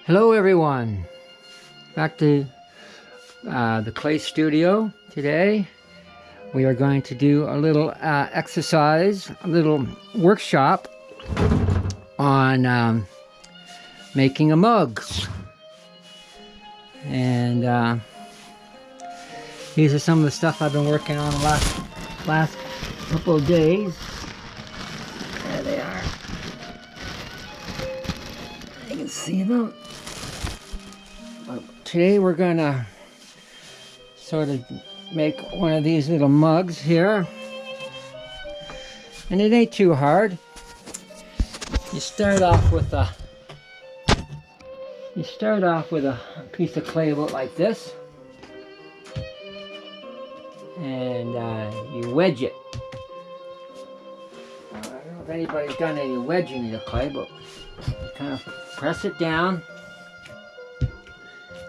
Hello everyone, back to the clay studio. Today we are going to do a little exercise, a little workshop on making a mugs. And these are some of the stuff I've been working on the last couple of days. There they are. You can see them. Today we're gonna sort of make one of these little mugs here, and it ain't too hard. You start off with a piece of clay about like this, and you wedge it. I don't know if anybody's done any wedging in the clay, but you kind of press it down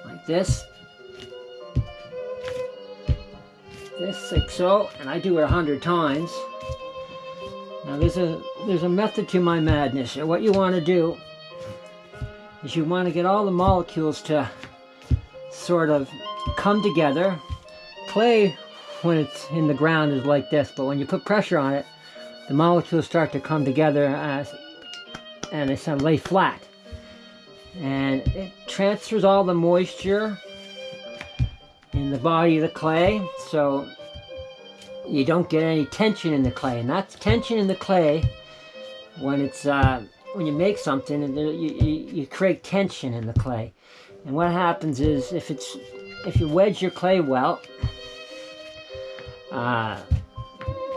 like this, like so, and I do it 100 times. Now there's a method to my madness. What you want to do is you want to get all the molecules to sort of come together. Clay, when it's in the ground, is like this, but when you put pressure on it, the molecules start to come together and they sort of lay flat. And it transfers all the moisture in the body of the clay, so you don't get any tension in the clay. And that's tension in the clay when it's when you make something, and you create tension in the clay. And what happens is if you wedge your clay well,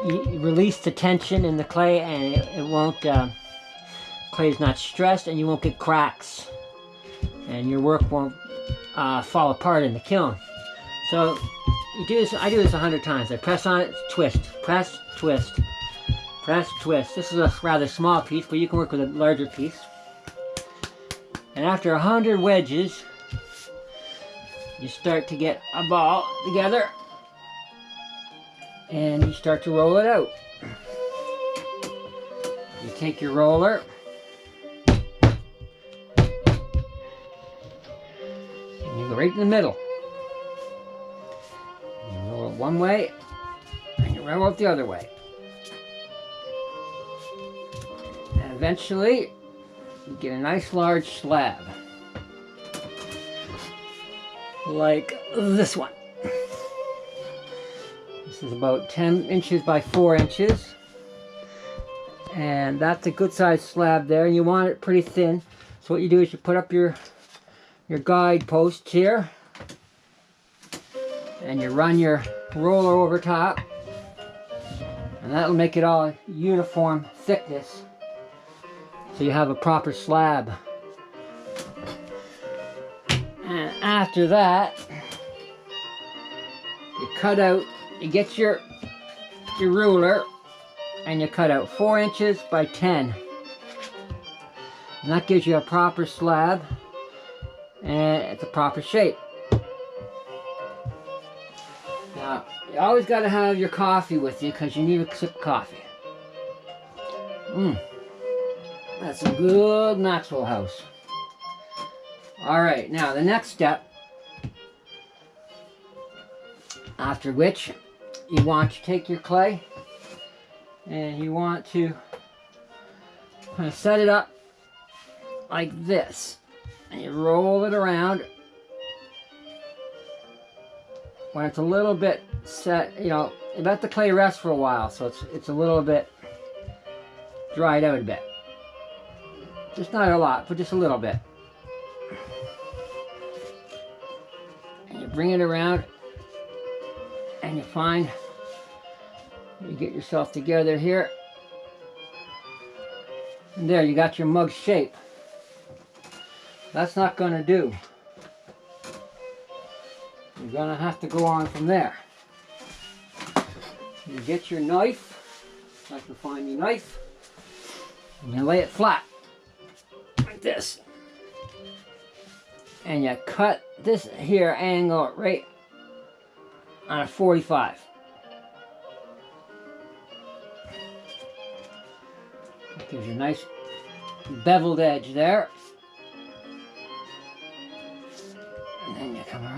you release the tension in the clay, and it won't. Clay's not stressed, and you won't get cracks, and your work won't fall apart in the kiln. So you do this. I do this 100 times. I press on it, twist, press, twist, press, twist. This is a rather small piece, but you can work with a larger piece. And after 100 wedges, you start to get a ball together, and you start to roll it out. You take your roller, and you go right in the middle. You roll it one way, and you roll it the other way. And eventually, you get a nice large slab, like this one. This is about 10 inches by 4 inches. And that's a good sized slab there. You want it pretty thin. So what you do is you put up your guide posts here, and you run your roller over top, and that'll make it all uniform thickness, so you have a proper slab. And after that, you cut out, you get your ruler, and you cut out 4 inches by 10. And that gives you a proper slab, and it's a proper shape. Now, you always got to have your coffee with you, because you need a sip of coffee. That's a good Maxwell House. Alright, now the next step, after which you want to take your clay, and you want to kind of set it up like this, and you roll it around. When it's a little bit set, you let the clay rest for a while, so it's a little bit dried out a bit. Just not a lot, but just a little bit. And you bring it around, and you find you get yourself together here, and there you got your mug shape. That's not going to do. You're going to have to go on from there. You get your knife, like a fine knife, and you lay it flat like this, and you cut this here angle right on a 45. Gives you a nice beveled edge there.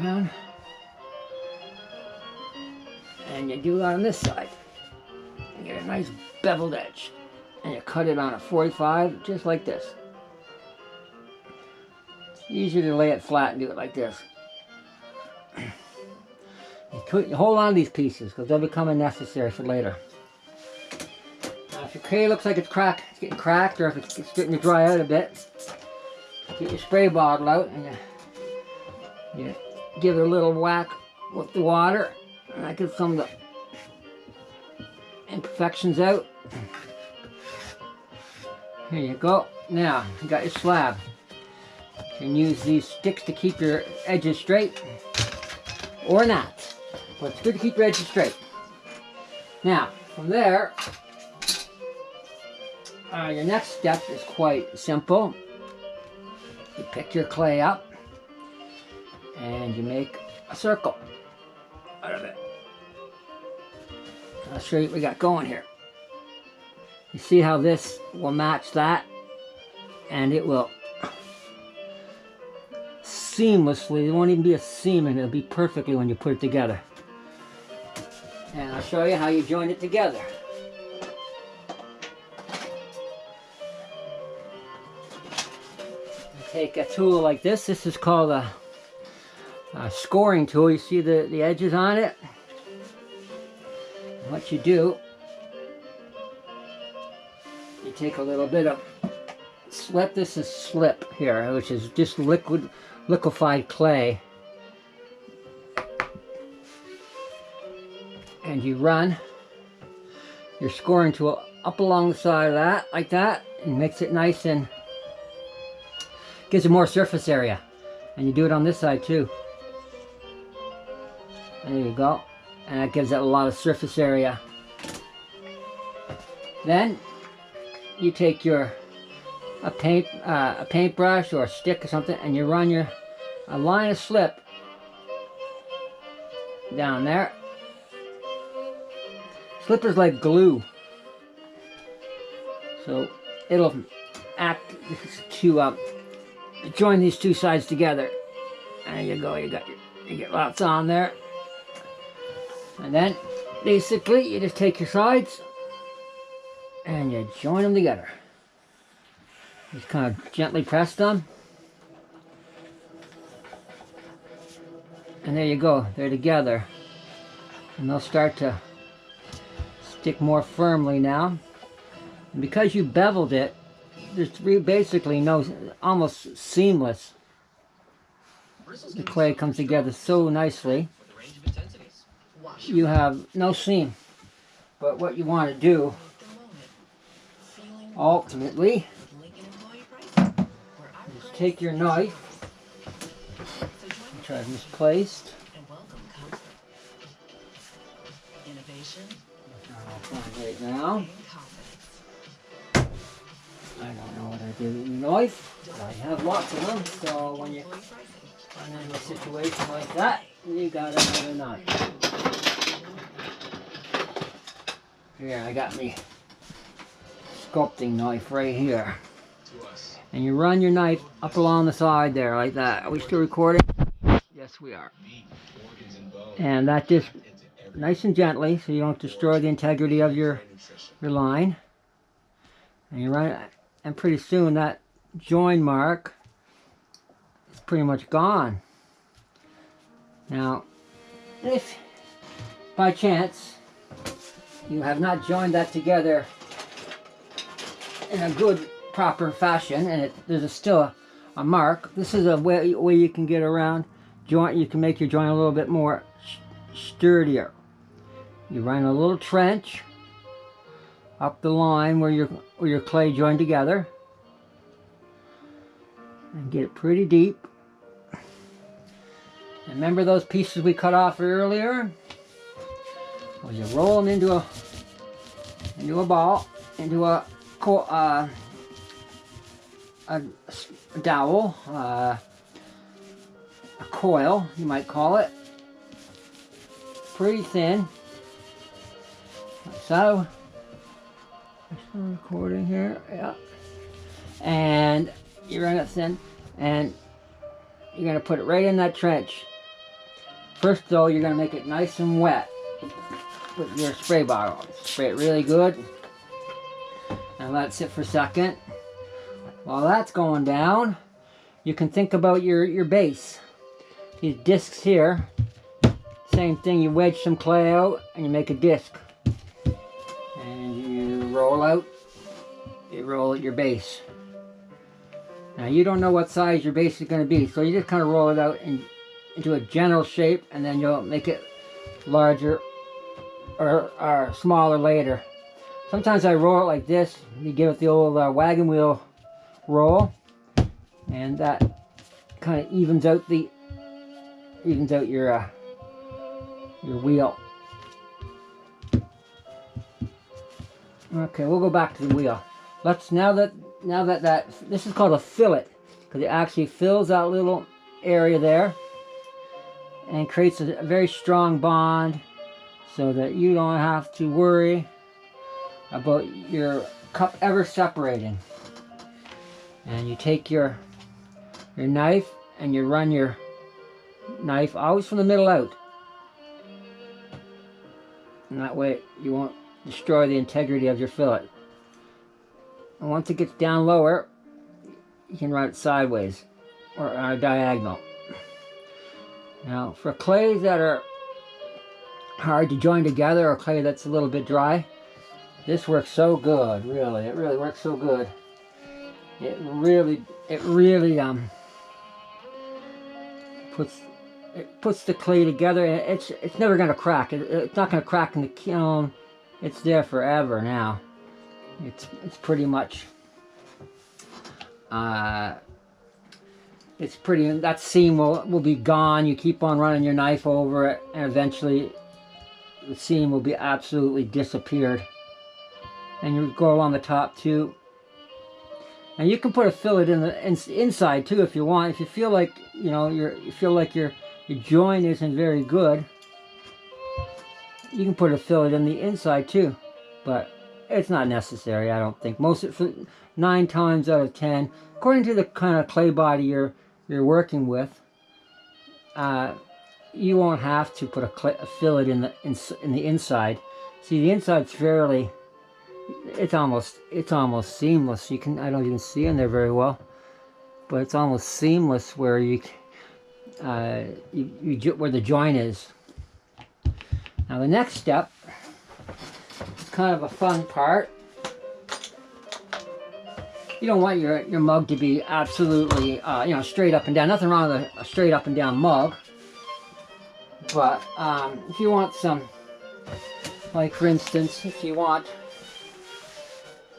around. And you do it on this side. You get a nice beveled edge. And you cut it on a 45, just like this. It's easier to lay it flat and do it like this. You hold on to these pieces because they'll become unnecessary for later. Now, if your clay looks like it's getting cracked, or if it's starting to dry out a bit, get your spray bottle out and you give it a little whack with the water, and that gets some of the imperfections out. Here you go. Now you got your slab. You can use these sticks to keep your edges straight, or not, but it's good to keep your edges straight. Now from there, your next step is quite simple. You pick your clay up and you make a circle out of it. I'll show you what we got going here. You see how this will match that, and it will seamlessly, there won't even be a seam in it, it'll be perfectly when you put it together. And I'll show you how you join it together. Take a tool like this. This is called a scoring tool. You see the edges on it? What you do, you take a little bit of slip. This is slip here, which is just liquefied clay. And you run your scoring tool up along the side of that, like that, and makes it nice and gives it more surface area. And you do it on this side too. There you go. And that gives it a lot of surface area. Then you take a paintbrush or a stick or something, and you run a line of slip down there. Slip is like glue, so it'll act to join these two sides together. There you go. You get lots on there. And then basically you just take your sides and you join them together. Just kind of gently press them. And there you go, they're together. And they'll start to stick more firmly now. And because you beveled it, there's basically almost seamless. The clay comes together so nicely. You have no seam. But what you want to do, ultimately, is take your knife, which I've misplaced. I'll find right now. I don't know what I do with a knife. I have lots of them, so when you run into a situation like that, you got another knife. Here, I got me sculpting knife right here. And you run your knife up along the side there, like that. Are we still recording? Yes, we are. And that just nice and gently, so you don't destroy the integrity of your line. And you run it, and pretty soon that join mark is pretty much gone. Now, if by chance you have not joined that together in a good, proper fashion, and there's still a mark, this is a way you can get around joint. You can make your joint a little bit more sturdier. You run a little trench up the line where your clay joined together, and get it pretty deep. And remember those pieces we cut off earlier? Well, you roll them into a ball, into a dowel, a coil, you might call it. Pretty thin. So, I'm still recording here, yeah. And you run it thin, and you're going to put it right in that trench. First though, you're going to make it nice and wet with your spray bottle. Spray it really good and let it sit for a second. While that's going down, you can think about your base. These discs here, same thing, you wedge some clay out and you make a disc. And you roll out your base. Now you don't know what size your base is going to be, so you just kind of roll it out into a general shape, and then you'll make it larger or smaller later. Sometimes I roll it like this. You give it the old wagon wheel roll, and that kind of evens out your wheel. Okay, we'll go back to the wheel. Now that this is called a fillet, because it actually fills that little area there and creates a very strong bond, so that you don't have to worry about your cup ever separating. And you take your knife and you run your knife always from the middle out, and that way you won't destroy the integrity of your fillet. And once it gets down lower, you can run it sideways or on a diagonal. Now, for clays that are hard to join together, or clay that's a little bit dry, this works so good. Really, it really works so good. It really puts the clay together. It's never going to crack. It's not going to crack in the kiln. It's there forever now. It's pretty much that seam will be gone. You keep on running your knife over it, and eventually the seam will be absolutely disappeared. And you go along the top too. And you can put a fillet in the inside too if you want. If you feel like your joint isn't very good, you can put a fillet in the inside too. But it's not necessary, I don't think. 9 times out of 10, according to the kind of clay body you're working with, you won't have to put a fillet in the inside. See, the inside's fairly, it's almost seamless. I don't even see in there very well, but it's almost seamless where where the joint is. Now the next step is kind of a fun part. You don't want your mug to be absolutely straight up and down. Nothing wrong with a straight up and down mug. But if you want some, like for instance, if you want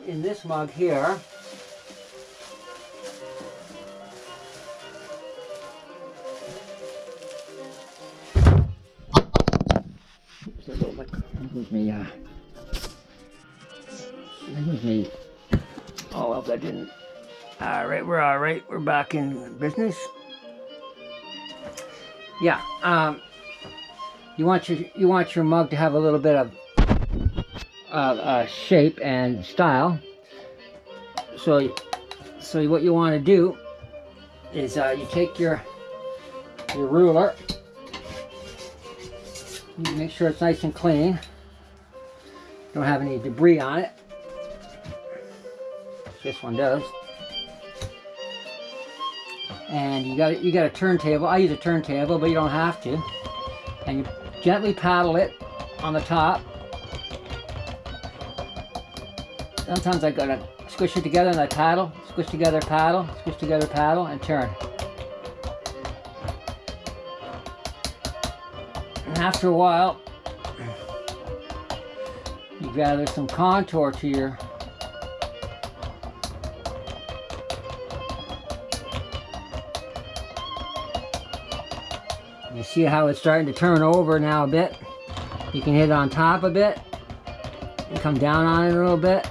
in this mug here, oh well, that didn't. Alright, we're alright. We're back in business. Yeah, you want your mug to have a little bit of shape and style. So what you want to do is you take your ruler. You make sure it's nice and clean. Don't have any debris on it. This one does. And you got a turntable. I use a turntable, but you don't have to. And you gently paddle it on the top. Sometimes I gotta squish it together and I paddle, squish together, paddle, squish together, paddle, and turn. And after a while, you gather some contour to your You see how it's starting to turn over now a bit? You can hit it on top a bit and come down on it a little bit.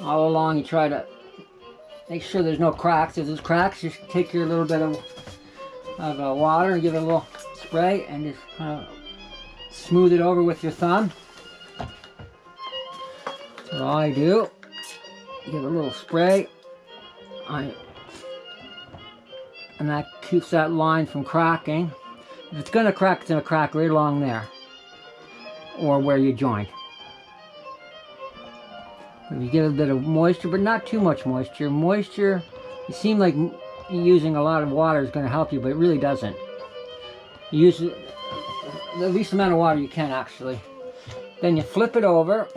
All along you try to make sure there's no cracks. If there's cracks, just take your little bit of water and give it a little spray and just kind of smooth it over with your thumb. That's what I do. Give it a little spray And that keeps that line from cracking. If it's going to crack, it's going to crack right along there, or where you joint. If you get a bit of moisture, but not too much moisture. Moisture, you seem like using a lot of water is going to help you, but it really doesn't. You use the least amount of water you can, actually. Then you flip it over,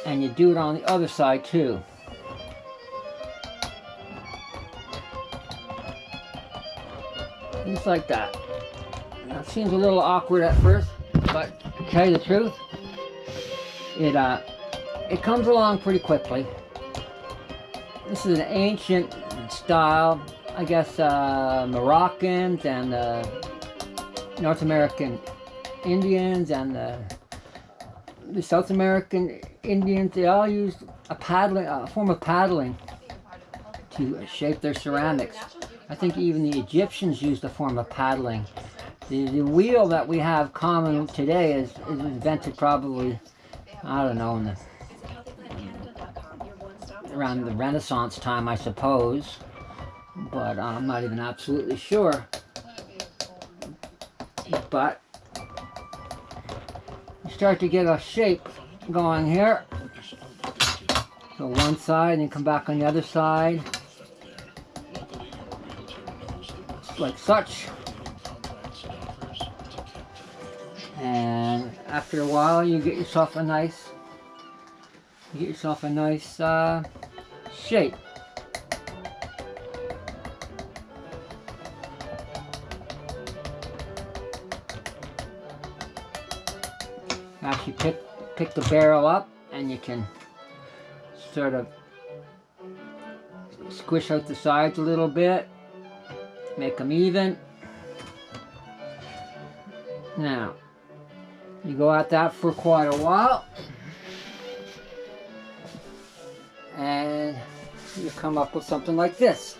and you do it on the other side too. Just like that. Now, it seems a little awkward at first, but to tell you the truth, it comes along pretty quickly. This is an ancient style, I guess. Moroccans and North American Indians and the South American Indians, they all used a form of paddling to shape their ceramics. I think even the Egyptians used a form of paddling. The wheel that we have common today is invented probably, I don't know, around the Renaissance time, I suppose. But I'm not even absolutely sure. But you start to get a shape going here. So one side and you come back on the other side. Like such. And after a while you get yourself a nice shape. Actually pick the barrel up and you can sort of squish out the sides a little bit. Make them even. Now, you go at that for quite a while, and you come up with something like this.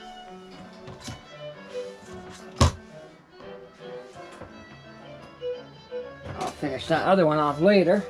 I'll finish that other one off later.